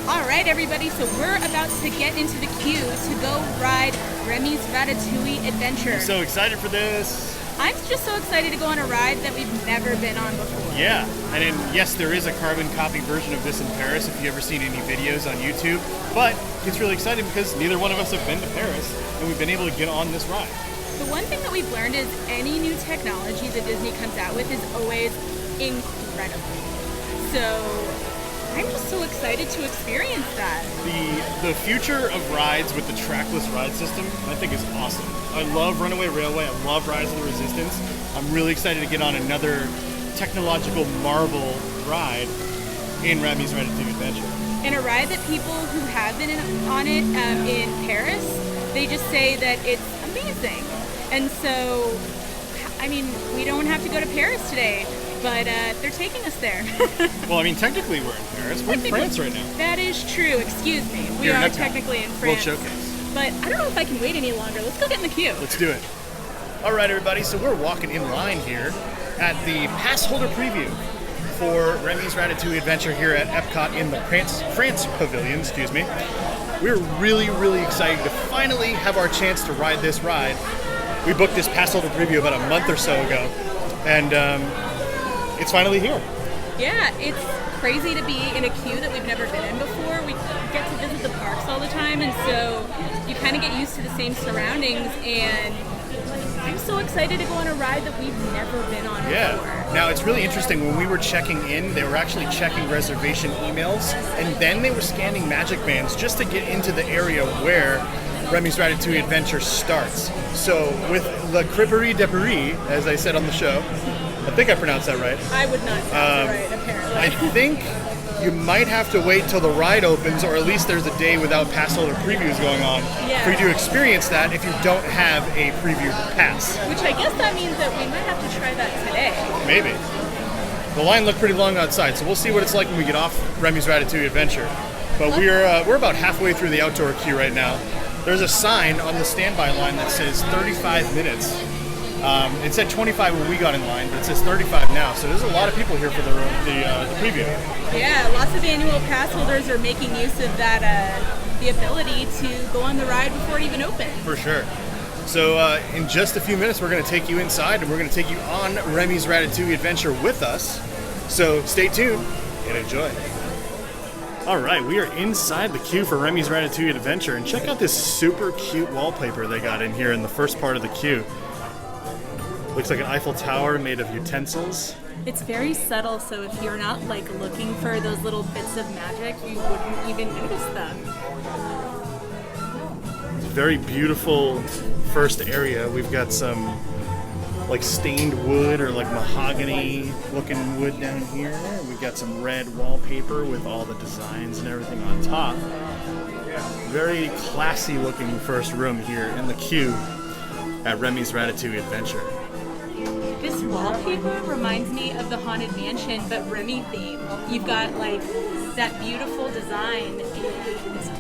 Alright everybody, so we're about to get into the queue to go ride Remy's Ratatouille adventure. I'm so excited for this. I'm just so excited to go on a ride that we've never been on before. Yeah, and then, yes, there is a carbon copy version of this in Paris if you've ever seen any videos on YouTube, but it's really exciting because neither one of us have been to Paris and we've been able to get on this ride. The one thing that we've learned is any new technology that Disney comes out with is always incredible. So I'm just so excited to experience that. The future of rides with the trackless ride system, I think, is awesome. I love Runaway Railway. I love Rise of the Resistance. I'm really excited to get on another technological marvel ride in Remy's Ratatouille Adventure. And a ride that people who have been on it in Paris, they just say that it's amazing. And so, I mean, we don't have to go to Paris today. But they're taking us there. Well, I mean, technically we're in Paris. We're in France right now. That is true. Excuse me. We are technically in France. World Showcase. But I don't know if I can wait any longer. Let's go get in the queue. Let's do it. All right, everybody. So we're walking in line here at the pass holder preview for Remy's Ratatouille Adventure here at EPCOT in the France Pavilion. Excuse me. We're really, really excited to finally have our chance to ride this ride. We booked this pass holder preview about a month or so ago, and it's finally here. Yeah, it's crazy to be in a queue that we've never been in before. We get to visit the parks all the time, and so you kind of get used to the same surroundings, and I'm so excited to go on a ride that we've never been on before. Now, it's really interesting. When we were checking in, they were actually checking reservation emails, and then they were scanning magic bands just to get into the area where Remy's Ratatouille Adventure starts. So with Le Crêperie de Paris, as I said on the show, I think I pronounced that right. I would not pronounce it right, apparently. I think you might have to wait till the ride opens, or at least there's a day without pass holder previews going on for you to experience that if you don't have a preview pass. Which I guess that means that we might have to try that today. Maybe. The line looked pretty long outside, so we'll see what it's like when we get off Remy's Ratatouille Adventure. But we're about halfway through the outdoor queue right now. There's a sign on the standby line that says 35 minutes. It said 25 when we got in line, but it says 35 now. So there's a lot of people here for the preview. Yeah, lots of annual pass holders are making use of that, the ability to go on the ride before it even opens. For sure. So in just a few minutes, we're going to take you inside, and we're going to take you on Remy's Ratatouille Adventure with us. So stay tuned and enjoy. All right, we are inside the queue for Remy's Ratatouille Adventure, and check out this super cute wallpaper they got in here in the first part of the queue. Looks like an Eiffel Tower made of utensils. It's very subtle, so if you're not like looking for those little bits of magic, you wouldn't even notice them. It's a very beautiful first area. We've got some like stained wood or like mahogany looking wood down here. We've got some red wallpaper with all the designs and everything on top. Very classy looking first room here in the queue at Remy's Ratatouille Adventure. This wallpaper reminds me of the Haunted Mansion, but Remy themed. You've got like that beautiful design.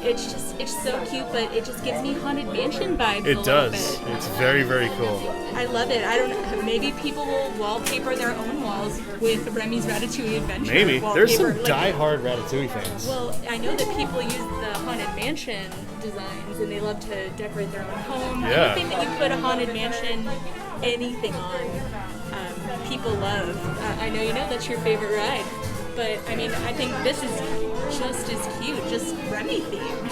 It's so cute, but it just gives me Haunted Mansion vibes. It does. It's very, very cool. I love it. I don't know. Maybe people will wallpaper their own walls with Remy's Ratatouille Adventure. Maybe. There's some like, die-hard Ratatouille fans. Well, I know that people use the Haunted Mansion designs, and they love to decorate their own home. Yeah. Anything that you put a Haunted Mansion, anything on, people love. I know you know that's your favorite ride, but I mean, I think this is just as cute, just Remy themed.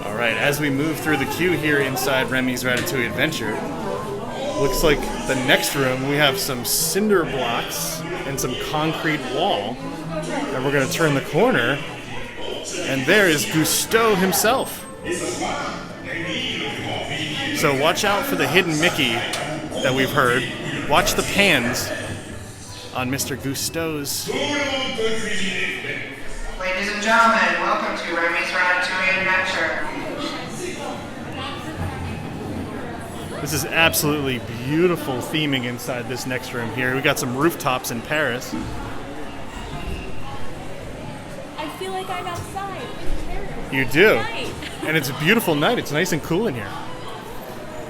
All right, as we move through the queue here inside Remy's Ratatouille Adventure, looks like the next room we have some cinder blocks and some concrete wall, and we're going to turn the corner, and there is Gusteau himself. So watch out for the hidden Mickey that we've heard. Watch the pans on Mr. Gusteau's. Ladies and gentlemen, welcome to Remy's Ratatouille Adventure. This is absolutely beautiful theming inside this next room here. We got some rooftops in Paris. I feel like I'm outside. You do. Night. And it's a beautiful night. It's nice and cool in here.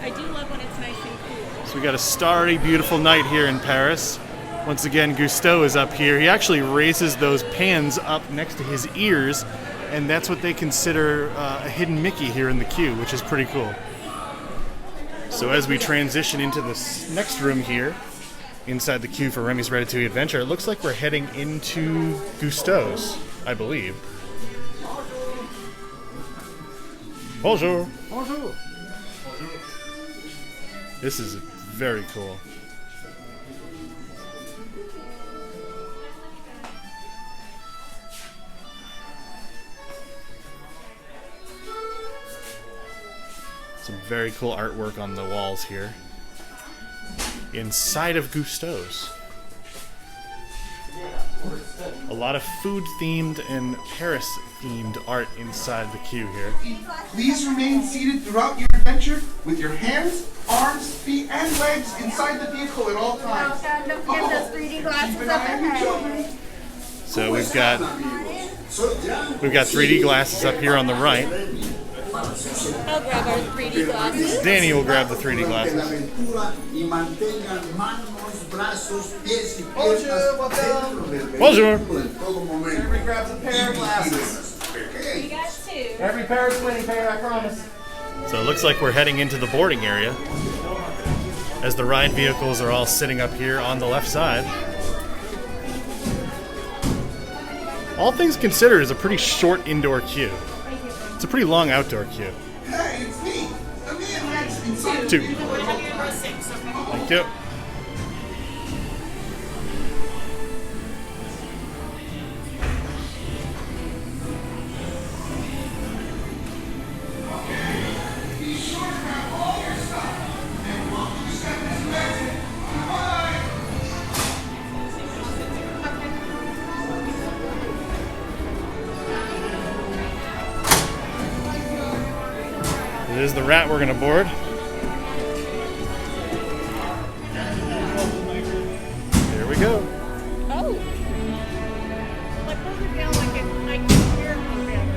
I do love when it's nice and cool. So we got a starry, beautiful night here in Paris. Once again, Gusteau is up here. He actually raises those pans up next to his ears, and that's what they consider a hidden Mickey here in the queue, which is pretty cool. So as we transition into this next room here, inside the queue for Remy's Ratatouille Adventure, it looks like we're heading into Gusteau's, I believe. Bonjour. Bonjour. This is very cool. Some very cool artwork on the walls here. Inside of Gusteau's. A lot of food-themed and Paris-themed art inside the queue here. Please remain seated throughout your adventure with your hands, arms, feet, and legs inside the vehicle at all times. Don't forget those 3D glasses up ahead. So we've got 3D glasses up here on the right. I'll grab our 3D glasses. Danny will grab the 3D glasses. Bonjour. Everybody grabs a pair of glasses. You got two. Every pair is winning pair, I promise. So it looks like we're heading into the boarding area, as the ride vehicles are all sitting up here on the left side. All things considered, is a pretty short indoor queue. It's a pretty long outdoor queue. Hey, it's me. The man Rex inside. 2. Thank you. Be sure to grab all your stuff. And once you step this exit, bye-bye. It is the rat we're going to board. Here we go. Oh. Like, hold it down like it, like your hair comes down.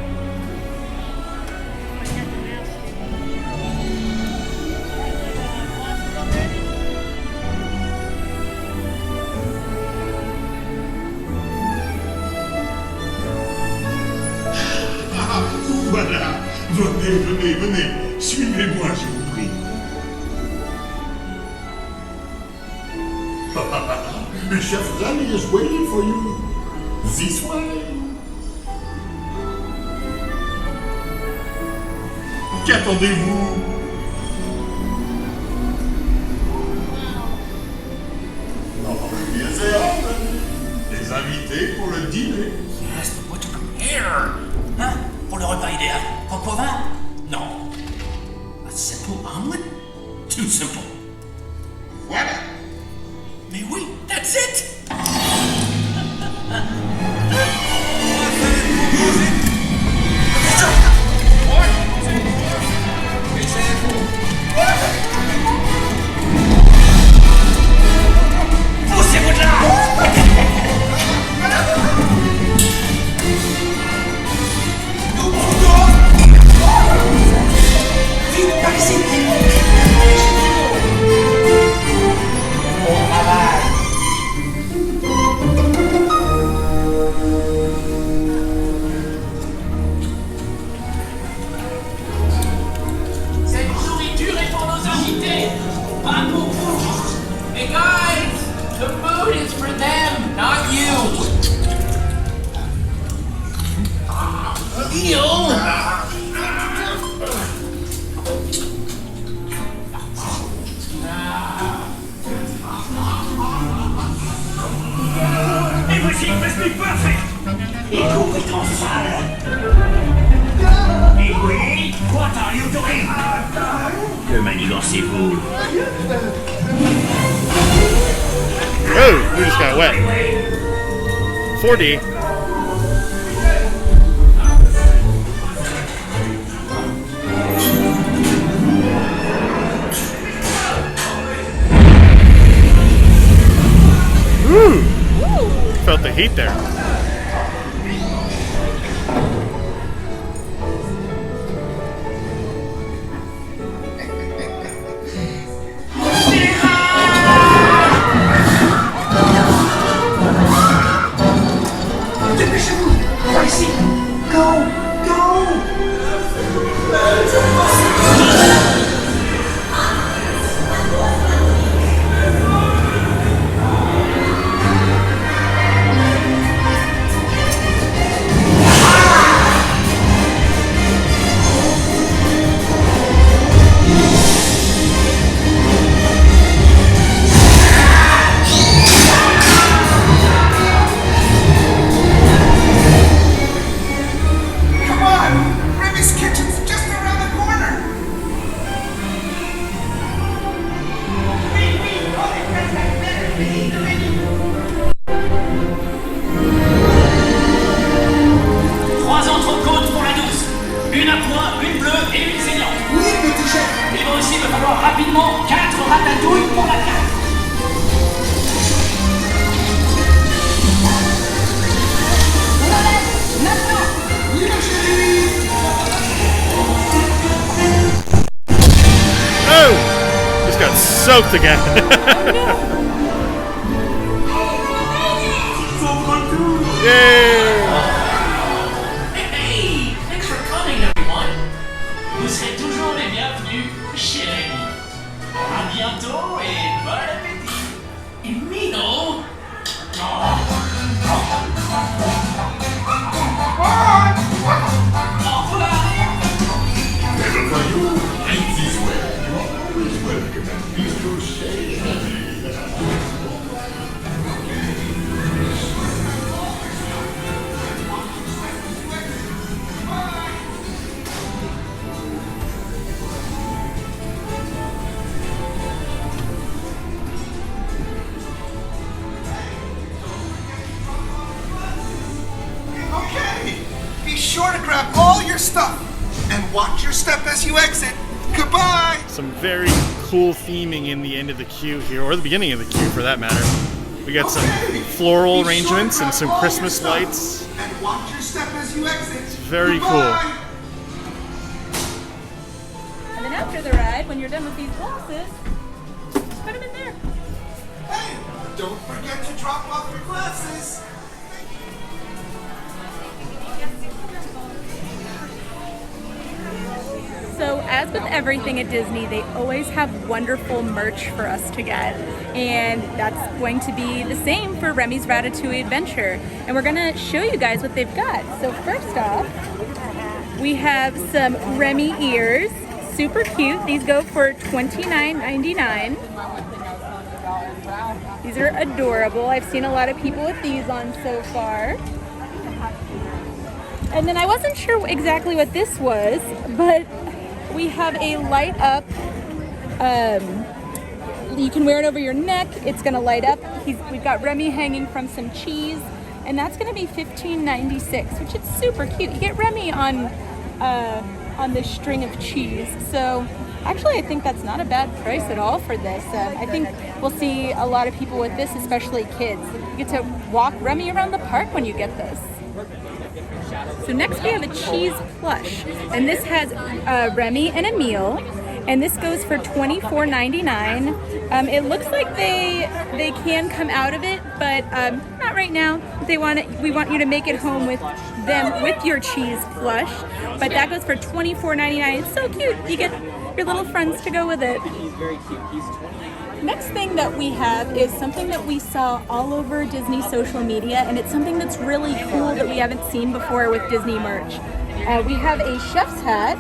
Like that's nasty. Glasses already? Voilà. Venez, venez. Suivez-moi, je vous prie. Chef Remy is waiting for you. This way. Qu'attendez-vous? Bien sûr. Les invités pour le dîner. Yes, but what to prepare? Hein? Pour le repas idéal. Coq au vin? Non. A simple omelet? Too simple. Voilà. Mais oui, that's it! Poussez-vous de là! Vite, par ici! Au travail! Cette nourriture est pour nos invités, pas pour vous. Hey guys, the food is for them, not you. Ew! Everything must be perfect! Incompétent sale! Mais oui, what are you doing? Que manigancez-vous? Oh, we just got wet. 4D. Woo! Felt the heat there. Go! Go! Come on! Remy's kitchen's just around the corner! Trois entrecôtes pour la douce. Une à point, une bleue et une saignante. Oui, petit chef! Il va aussi me falloir rapidement 4 ratatouilles pour la carte. Oui, ma chérie! Oh! Just got soaked again. Yay! Hey, thanks for coming, everyone. Vous serez toujours les bienvenus chez Remy. À bientôt et bon appétit. Et Mino. Au revoir. Never for you, right this way. You are always welcome and please do stay. Okay! Be sure to grab all your stuff and watch your step as you exit. Goodbye! Some very cool theming in the end of the queue here, or the beginning of the queue for that matter. We got some floral arrangements and some Christmas lights. And watch your step as you exit. It's very Goodbye. And then after the ride, when you're done with these glasses, put them in there. Hey, don't forget to drop off your glasses. So as with everything at Disney, they always have wonderful merch for us to get. And that's going to be the same for Remy's Ratatouille Adventure. And we're gonna show you guys what they've got. So first off, we have some Remy Ears, super cute. These go for $29.99. These are adorable. I've seen a lot of people with these on so far. And then I wasn't sure exactly what this was, but we have a light up, you can wear it over your neck, it's gonna light up. We've got Remy hanging from some cheese, and that's gonna be $15.96, which is super cute. You get Remy on this string of cheese. So actually I think that's not a bad price at all for this. I think we'll see a lot of people with this, especially kids. You get to walk Remy around the park when you get this. So next we have a cheese plush, and this has Remy and a meal, and this goes for $24.99. It looks like they can come out of it, but not right now. We want you to make it home with them with your cheese plush, but that goes for $24.99. It's so cute. You get your little friends to go with it. He's very cute. He's 20. Next thing that we have is something that we saw all over Disney social media, and it's something that's really cool that we haven't seen before with Disney merch. We have a chef's hat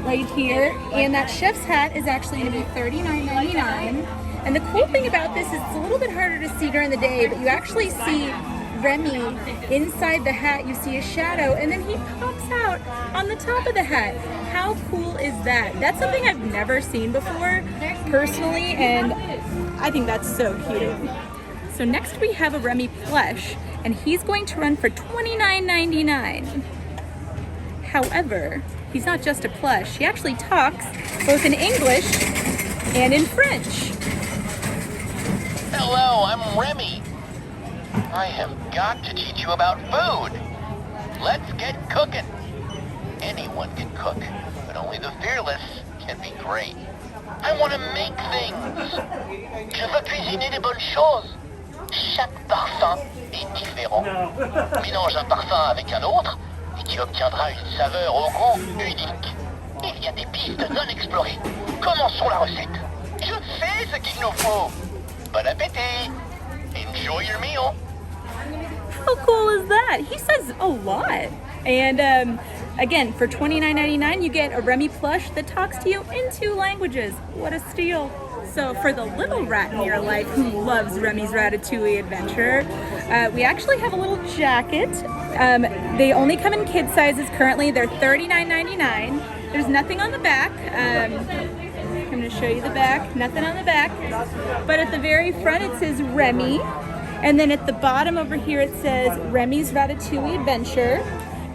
right here, and that chef's hat is actually going to be $39.99. And the cool thing about this is it's a little bit harder to see during the day, but you actually see Remy inside the hat. You see a shadow, and then he pops out on the top of the hat. How cool is that? That's something I've never seen before, personally, and I think that's so cute. So next we have a Remy Plush, and he's going to run for $29.99. However, he's not just a plush. He actually talks both in English and in French. Hello, I'm Remy. I have got to teach you about food. Let's get cooking. Anyone can cook, but only the fearless can be great. I want to make things. Je veux cuisiner des bonnes choses. Chaque parfum est différent. Mélange un parfum avec un autre et Tu obtiendras une saveur au goût unique. Il y a des pistes non explorées. Commençons la recette. Je sais ce qu'il nous faut. Bon appétit. Enjoy your meal. How cool is that? He says a lot. And again, for $29.99, you get a Remy plush that talks to you in 2 languages. What a steal. So for the little rat in your life who loves Remy's Ratatouille adventure, we actually have a little jacket. They only come in kid sizes currently. They're $39.99. There's nothing on the back. I'm going to show you the back. Nothing on the back. But at the very front it says Remy. And then at the bottom over here it says Remy's Ratatouille Adventure.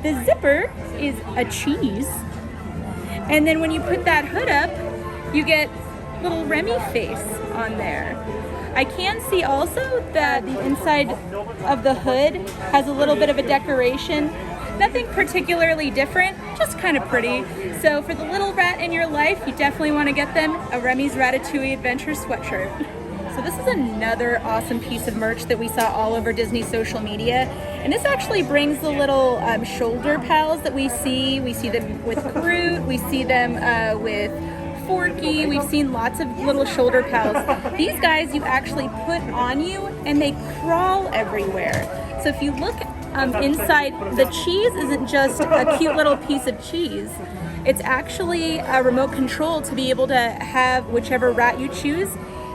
The zipper is a cheese. And then when you put that hood up, you get little Remy face on there. I can see also that the inside of the hood has a little bit of a decoration. Nothing particularly different, just kind of pretty. So for the little rat in your life, you definitely want to get them a Remy's Ratatouille Adventure sweatshirt. So this is another awesome piece of merch that we saw all over Disney social media. And this actually brings the little shoulder pals that we see. We see them with Groot, we see them with Forky, we've seen lots of little shoulder pals. These guys you actually put on you and they crawl everywhere. So if you look inside, the cheese isn't just a cute little piece of cheese. It's actually a remote control to be able to have whichever rat you choose,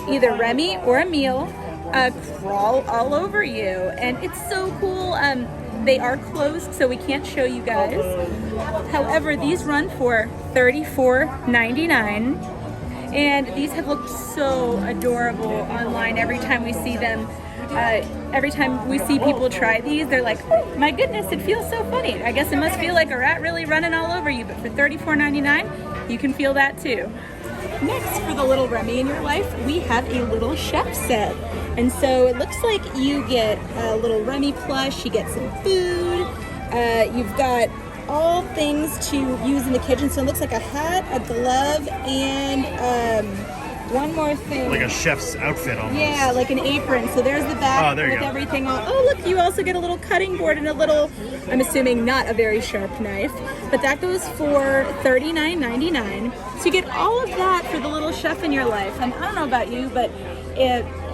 either Remy or Emile, crawl all over you. And it's so cool. They are closed, so we can't show you guys. However, these run for $34.99. And these have looked so adorable online every time we see them. Every time we see people try these, they're like, oh my goodness, it feels so funny. I guess it must feel like a rat really running all over you, but for $34.99, you can feel that too. Next, for the little Remy in your life, we have a little chef set. And so it looks like you get a little Remy plush, you get some food, you've got all things to use in the kitchen. So it looks like a hat, a glove, and one more thing. Like a chef's outfit almost. Yeah, like an apron. So there's the back with everything on. Oh, look, you also get a little cutting board and a little, I'm assuming not a very sharp knife, but that goes for $39.99. So you get all of that for the little chef in your life. And I don't know about you, but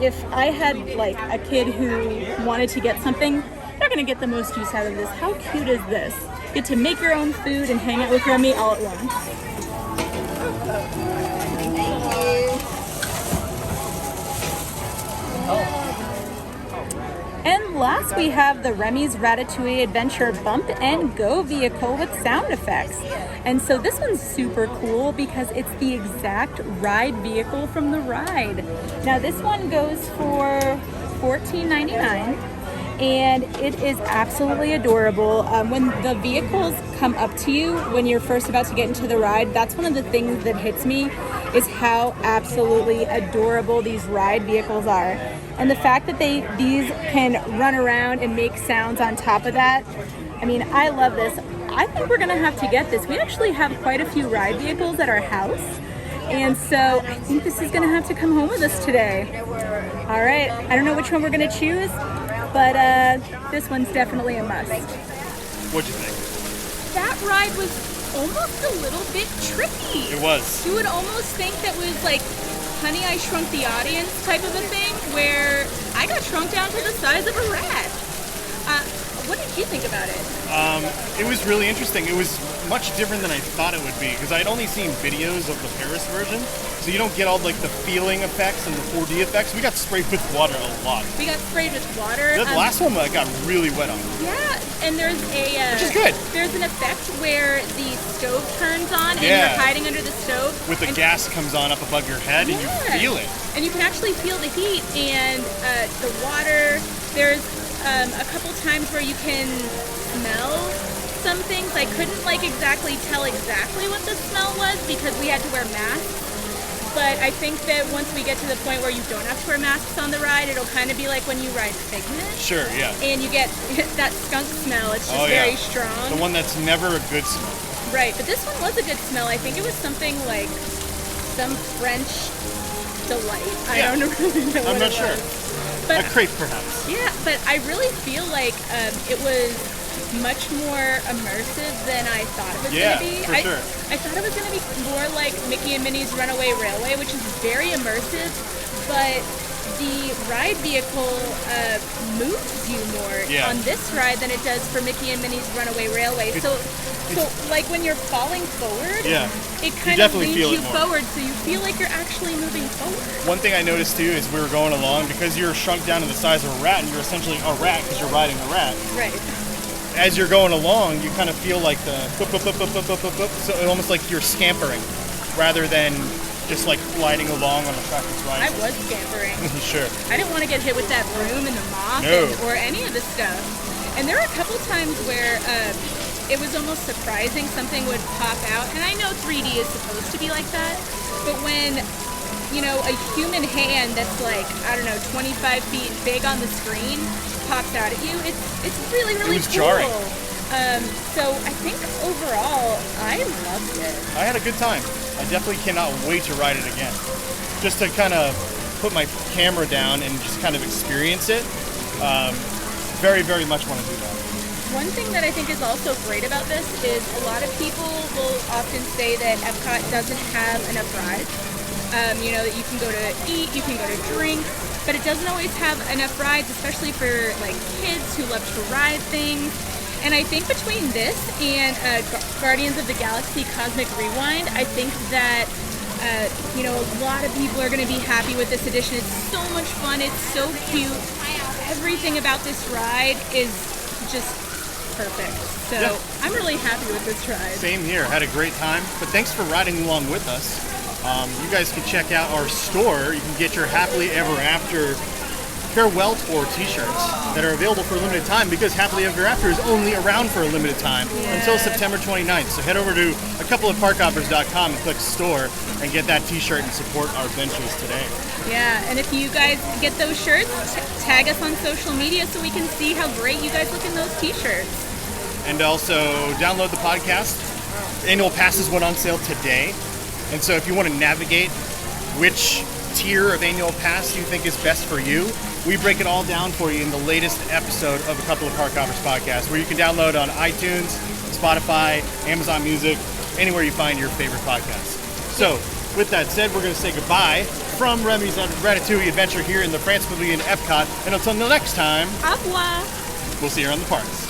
if I had like a kid who wanted to get something, they're gonna get the most use out of this. How cute is this? You get to make your own food and hang out with Remy all at once. And last we have the Remy's Ratatouille Adventure Bump and Go vehicle with sound effects. And so this one's super cool because it's the exact ride vehicle from the ride. Now this one goes for $14.99 and it is absolutely adorable. When the vehicles come up to you when you're first about to get into the ride, that's one of the things that hits me is how absolutely adorable these ride vehicles are. And the fact that these can run around and make sounds on top of that, I mean, I love this. I think we're gonna have to get this. We actually have quite a few ride vehicles at our house. And so I think this is gonna have to come home with us today. All right, I don't know which one we're gonna choose, but this one's definitely a must. What'd you think? That ride was almost a little bit tricky. It was. You would almost think that was like Honey, I Shrunk the Audience type of a thing, where I got shrunk down to the size of a rat. What did you think about it? It was really interesting. It was much different than I thought it would be because I'd only seen videos of the Paris version, so you don't get all like the feeling effects and the 4D effects. We got sprayed with water a lot. We got sprayed with water. The last one I got really wet on. Yeah, and there's a which is good. There's an effect where the stove turns on and you're hiding under the stove. With the gas comes on up above your head and you feel it. And you can actually feel the heat and the water. There's a couple times where you can smell some things. I couldn't like exactly tell exactly what the smell was because we had to wear masks. But I think that once we get to the point where you don't have to wear masks on the ride, it'll kind of be like when you ride Figment. Sure, yeah. And you get that skunk smell. It's just very strong. The one that's never a good smell. Right, but this one was a good smell. I think it was something like some French delight. I don't really know what I'm not sure. But, a crepe, perhaps. Yeah, but I really feel like it was much more immersive than I thought it was Yeah, going to be. for sure. I thought it was going to be more like Mickey and Minnie's Runaway Railway, which is very immersive, but the ride vehicle moves you more Yeah. on this ride than it does for Mickey and Minnie's Runaway Railway. So like when you're falling forward, Yeah. it kind of definitely leans feel you it more. forward, so you feel like you're actually moving forward. One thing I noticed too is we were going along, because you're shrunk down to the size of a rat and you're essentially a rat because you're riding a rat. Right. As you're going along, you kind of feel like the boop, boop, boop, boop, boop, boop, boop, boop. So almost like you're scampering rather than just like gliding along on a track that's I riding. was scampering. Sure. I didn't want to get hit with that broom and the mop No. or any of the stuff. And there were a couple times where it was almost surprising something would pop out. And I know 3D is supposed to be like that, but when, you know, a human hand that's like, I don't know, 25 feet big on the screen pops out at you, it's really, really was cool. jarring. So I think overall, I loved it. I had a good time. I definitely cannot wait to ride it again. Just to kind of put my camera down and just kind of experience it. Very, very much want to do that. One thing that I think is also great about this is a lot of people will often say that Epcot doesn't have enough rides. You know, that you can go to eat, you can go to drink, but it doesn't always have enough rides, especially for like kids who love to ride things. And I think between this and Guardians of the Galaxy Cosmic Rewind, I think that you know, a lot of people are going to be happy with this edition. It's so much fun. It's so cute. Everything about this ride is just perfect. So Yeah. I'm really happy with this ride. Same here. Had a great time. But thanks for riding along with us. You guys can check out our store. You can get your Happily Ever After farewell tour t-shirts that are available for a limited time, because Happily Ever After is only around for a limited time until September 29th. So head over to a couple of parkhoppers.com and click store and get that t-shirt and support our ventures today. Yeah, and if you guys get those shirts, tag us on social media so we can see how great you guys look in those t-shirts. And also download the podcast. Annual passes went on sale today. And so if you want to navigate which tier of annual pass you think is best for you, we break it all down for you in the latest episode of a Couple of Park Hoppers podcast, where you can download on iTunes, Spotify, Amazon Music, anywhere you find your favorite podcast. So with that said, we're going to say goodbye from Remy's Ratatouille adventure here in the France Pavilion Epcot. And until next time, Au revoir. we'll see you on the parks.